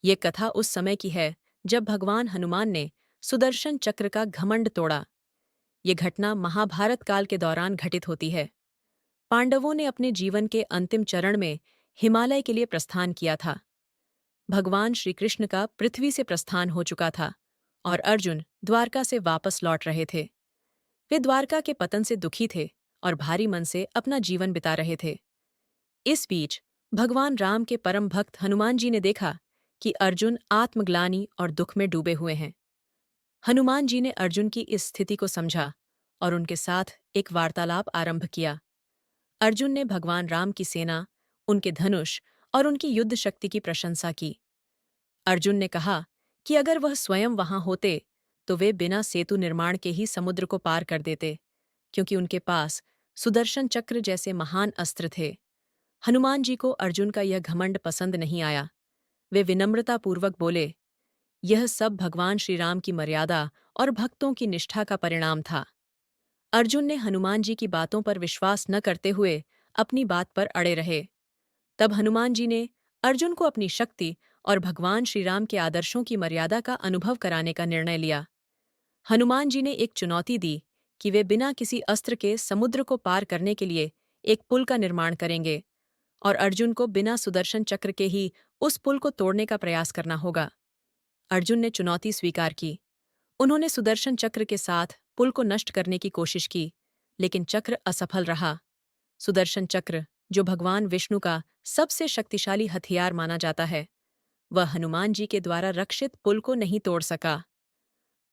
ये कथा उस समय की है जब भगवान हनुमान ने सुदर्शन चक्र का घमंड तोड़ा। ये घटना महाभारत काल के दौरान घटित होती है। पांडवों ने अपने जीवन के अंतिम चरण में हिमालय के लिए प्रस्थान किया था। भगवान श्री कृष्ण का पृथ्वी से प्रस्थान हो चुका था और अर्जुन द्वारका से वापस लौट रहे थे। वे द्वारका के पतन से दुखी थे और भारी मन से अपना जीवन बिता रहे थे। इस बीच भगवान राम के परम भक्त हनुमान जी ने देखा कि अर्जुन आत्मग्लानि और दुख में डूबे हुए हैं। हनुमान जी ने अर्जुन की इस स्थिति को समझा और उनके साथ एक वार्तालाप आरंभ किया। अर्जुन ने भगवान राम की सेना, उनके धनुष और उनकी युद्ध शक्ति की प्रशंसा की। अर्जुन ने कहा कि अगर वह स्वयं वहां होते तो वे बिना सेतु निर्माण के ही समुद्र को पार कर देते, क्योंकि उनके पास सुदर्शन चक्र जैसे महान अस्त्र थे। हनुमान जी को अर्जुन का यह घमंड पसंद नहीं आया। वे विनम्रतापूर्वक बोले, यह सब भगवान श्री राम की मर्यादा और भक्तों की निष्ठा का परिणाम था। अर्जुन ने हनुमान जी की बातों पर विश्वास न करते हुए अपनी बात पर अड़े रहे। तब हनुमान जी ने अर्जुन को अपनी शक्ति और भगवान श्री राम के आदर्शों की मर्यादा का अनुभव कराने का निर्णय लिया। हनुमान जी ने एक चुनौती दी कि वे बिना किसी अस्त्र के समुद्र को पार करने के लिए एक पुल का निर्माण करेंगे और अर्जुन को बिना सुदर्शन चक्र के ही उस पुल को तोड़ने का प्रयास करना होगा। अर्जुन ने चुनौती स्वीकार की। उन्होंने सुदर्शन चक्र के साथ पुल को नष्ट करने की कोशिश की, लेकिन चक्र असफल रहा। सुदर्शन चक्र, जो भगवान विष्णु का सबसे शक्तिशाली हथियार माना जाता है, वह हनुमान जी के द्वारा रक्षित पुल को नहीं तोड़ सका।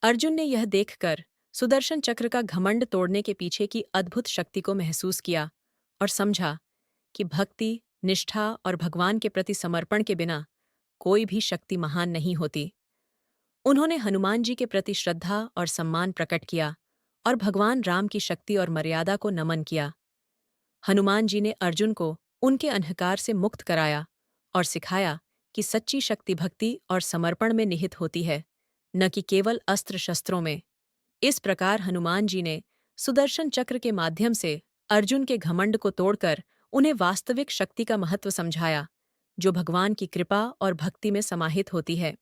अर्जुन ने यह देखकर सुदर्शन चक्र का घमंड तोड़ने के पीछे की अद्भुत शक्ति को महसूस किया और समझा कि भक्ति, निष्ठा और भगवान के प्रति समर्पण के बिना कोई भी शक्ति महान नहीं होती। उन्होंने हनुमान जी के प्रति श्रद्धा और सम्मान प्रकट किया और भगवान राम की शक्ति और मर्यादा को नमन किया। हनुमान जी ने अर्जुन को उनके अंधकार से मुक्त कराया और सिखाया कि सच्ची शक्ति भक्ति और समर्पण में निहित होती है, न कि केवल अस्त्र शस्त्रों में। इस प्रकार हनुमान जी ने सुदर्शन चक्र के माध्यम से अर्जुन के घमंड को तोड़कर उन्हें वास्तविक शक्ति का महत्व समझाया, जो भगवान की कृपा और भक्ति में समाहित होती है।